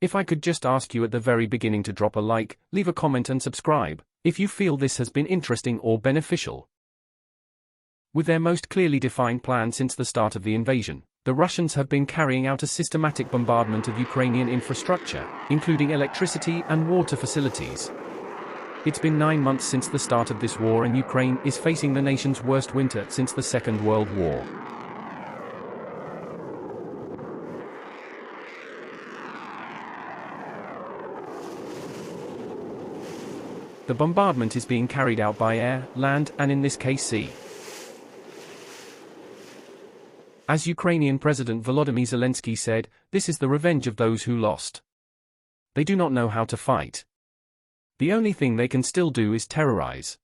If I could just ask you at the very beginning to drop a like, leave a comment and subscribe, if you feel this has been interesting or beneficial. With their most clearly defined plan since the start of the invasion, the Russians have been carrying out a systematic bombardment of Ukrainian infrastructure, including electricity and water facilities. It's been 9 months since the start of this war, and Ukraine is facing the nation's worst winter since the Second World War. The bombardment is being carried out by air, land, and in this case sea. As Ukrainian President Volodymyr Zelensky said, this is the revenge of those who lost. They do not know how to fight. The only thing they can still do is terrorize.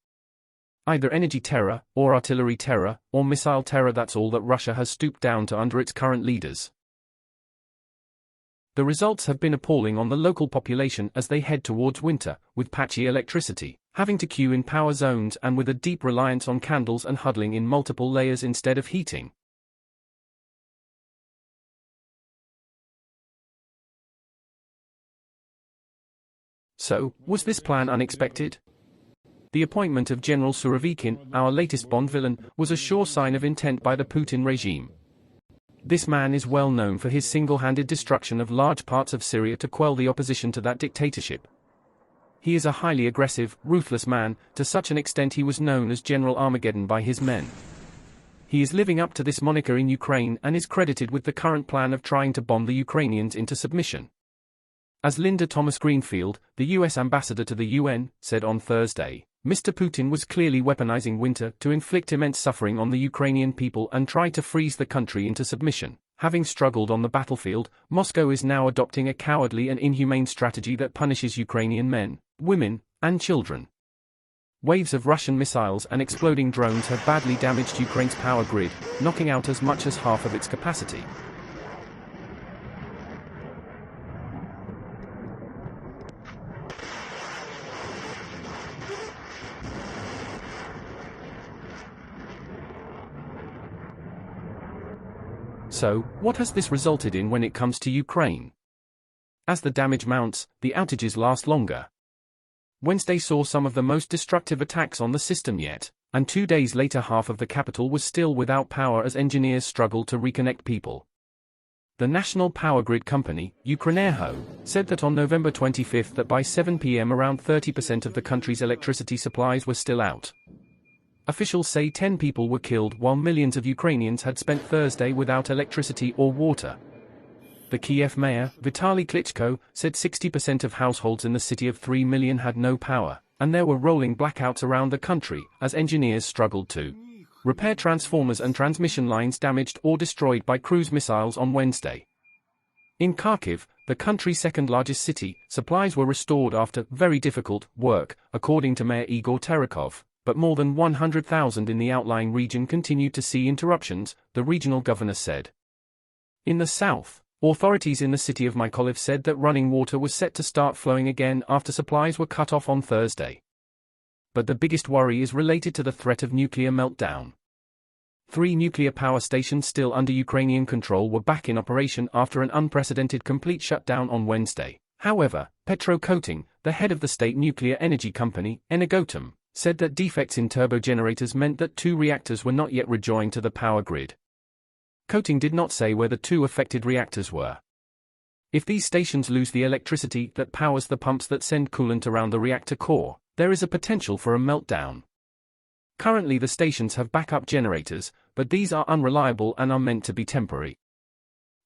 Either energy terror, or artillery terror, or missile terror. That's all that Russia has stooped down to under its current leaders. The results have been appalling on the local population as they head towards winter, with patchy electricity, having to queue in power zones, and with a deep reliance on candles and huddling in multiple layers instead of heating. So, was this plan unexpected? The appointment of General Surovikin, our latest Bond villain, was a sure sign of intent by the Putin regime. This man is well known for his single-handed destruction of large parts of Syria to quell the opposition to that dictatorship. He is a highly aggressive, ruthless man, to such an extent he was known as General Armageddon by his men. He is living up to this moniker in Ukraine and is credited with the current plan of trying to bomb the Ukrainians into submission. As Linda Thomas-Greenfield, the U.S. ambassador to the UN, said on Thursday, Mr. Putin was clearly weaponizing winter to inflict immense suffering on the Ukrainian people and try to freeze the country into submission. Having struggled on the battlefield, Moscow is now adopting a cowardly and inhumane strategy that punishes Ukrainian men, women, and children. Waves of Russian missiles and exploding drones have badly damaged Ukraine's power grid, knocking out as much as half of its capacity. So, what has this resulted in when it comes to Ukraine? As the damage mounts, the outages last longer. Wednesday saw some of the most destructive attacks on the system yet, and 2 days later half of the capital was still without power as engineers struggled to reconnect people. The national power grid company, Ukrenergo, said that on November 25 that by 7 p.m. around 30% of the country's electricity supplies were still out. Officials say 10 people were killed while millions of Ukrainians had spent Thursday without electricity or water. The Kiev mayor, Vitaly Klitschko, said 60% of households in the city of 3 million had no power, and there were rolling blackouts around the country as engineers struggled to repair transformers and transmission lines damaged or destroyed by cruise missiles on Wednesday. In Kharkiv, the country's second-largest city, supplies were restored after very difficult work, according to Mayor Igor Terekov. But more than 100,000 in the outlying region continued to see interruptions, the regional governor said. In the south, authorities in the city of Mykolaiv said that running water was set to start flowing again after supplies were cut off on Thursday. But the biggest worry is related to the threat of nuclear meltdown. 3 nuclear power stations still under Ukrainian control were back in operation after an unprecedented complete shutdown on Wednesday. However, Petro Koting, the head of the state nuclear energy company, Energoatom, said that defects in turbogenerators meant that 2 reactors were not yet rejoined to the power grid. Koting did not say where the 2 affected reactors were. If these stations lose the electricity that powers the pumps that send coolant around the reactor core, there is a potential for a meltdown. Currently the stations have backup generators, but these are unreliable and are meant to be temporary.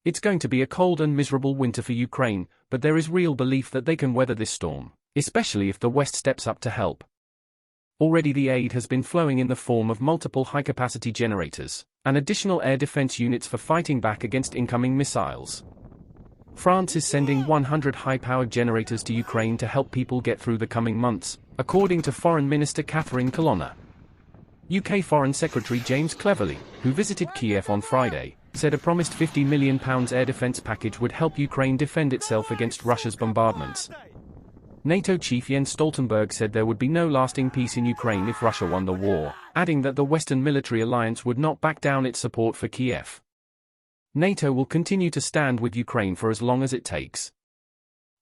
It's going to be a cold and miserable winter for Ukraine, but there is real belief that they can weather this storm, especially if the West steps up to help. Already the aid has been flowing in the form of multiple high-capacity generators, and additional air defense units for fighting back against incoming missiles. France is sending 100 high-powered generators to Ukraine to help people get through the coming months, according to Foreign Minister Catherine Colonna. UK Foreign Secretary James Cleverly, who visited Kiev on Friday, said a promised £50 million air defense package would help Ukraine defend itself against Russia's bombardments. NATO chief Jens Stoltenberg said there would be no lasting peace in Ukraine if Russia won the war, adding that the Western military alliance would not back down its support for Kiev. NATO will continue to stand with Ukraine for as long as it takes.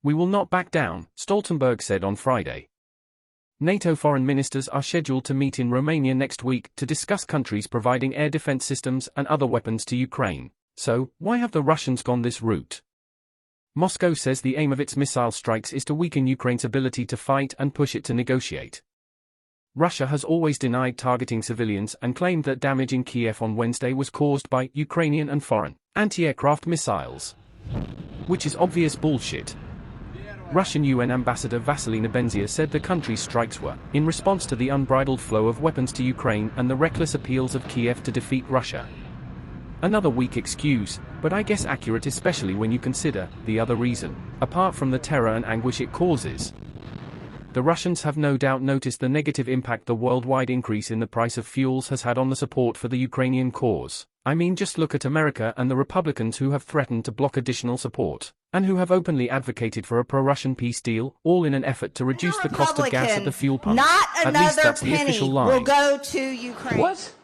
We will not back down, Stoltenberg said on Friday. NATO foreign ministers are scheduled to meet in Romania next week to discuss countries providing air defense systems and other weapons to Ukraine. So, why have the Russians gone this route? Moscow says the aim of its missile strikes is to weaken Ukraine's ability to fight and push it to negotiate. Russia has always denied targeting civilians and claimed that damage in Kiev on Wednesday was caused by Ukrainian and foreign anti-aircraft missiles. Which is obvious bullshit. Russian UN Ambassador Vasily Nebenzia said the country's strikes were in response to the unbridled flow of weapons to Ukraine and the reckless appeals of Kiev to defeat Russia. Another weak excuse, but I guess accurate, especially when you consider the other reason, apart from the terror and anguish it causes. The Russians have no doubt noticed the negative impact the worldwide increase in the price of fuels has had on the support for the Ukrainian cause. I mean, just look at America and the Republicans who have threatened to block additional support, and who have openly advocated for a pro-Russian peace deal, all in an effort to reduce the cost of gas at the fuel pump. Not at least another that's the penny official line. will go to Ukraine. What?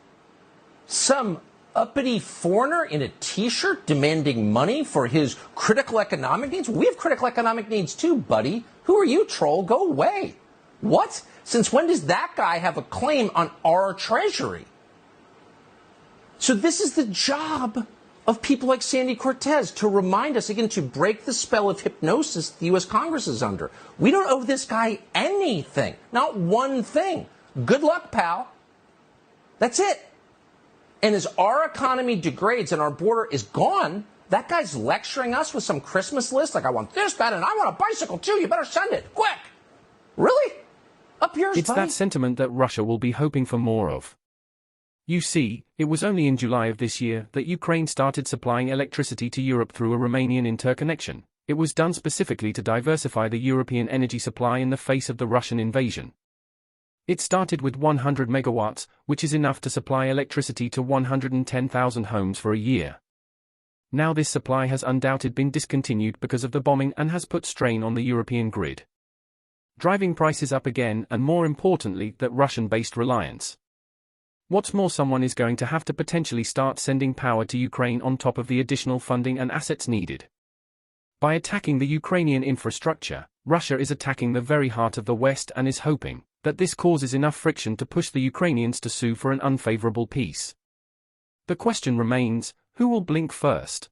Some uppity foreigner in a t-shirt demanding money for his critical economic needs? We have critical economic needs too, buddy. Who are you, troll? Go away. What? Since when does that guy have a claim on our treasury? So this is the job of people like Sandy Cortez, to remind us again, to break the spell of hypnosis the U.S. Congress is under. We don't owe this guy anything, not one thing. Good luck, pal. That's it. And as our economy degrades and our border is gone, that guy's lecturing us with some Christmas list, like I want this, that, and I want a bicycle too. You better send it, quick. Really? Up yours, It's buddy. that sentiment that Russia will be hoping for more of. You see, it was only in July of this year that Ukraine started supplying electricity to Europe through a Romanian interconnection. It was done specifically to diversify the European energy supply in the face of the Russian invasion. It started with 100 megawatts, which is enough to supply electricity to 110,000 homes for a year. Now this supply has undoubtedly been discontinued because of the bombing and has put strain on the European grid, driving prices up again and, more importantly, that Russian-based reliance. What's more, someone is going to have to potentially start sending power to Ukraine on top of the additional funding and assets needed. By attacking the Ukrainian infrastructure, Russia is attacking the very heart of the West and is hoping that this causes enough friction to push the Ukrainians to sue for an unfavorable peace. The question remains, who will blink first?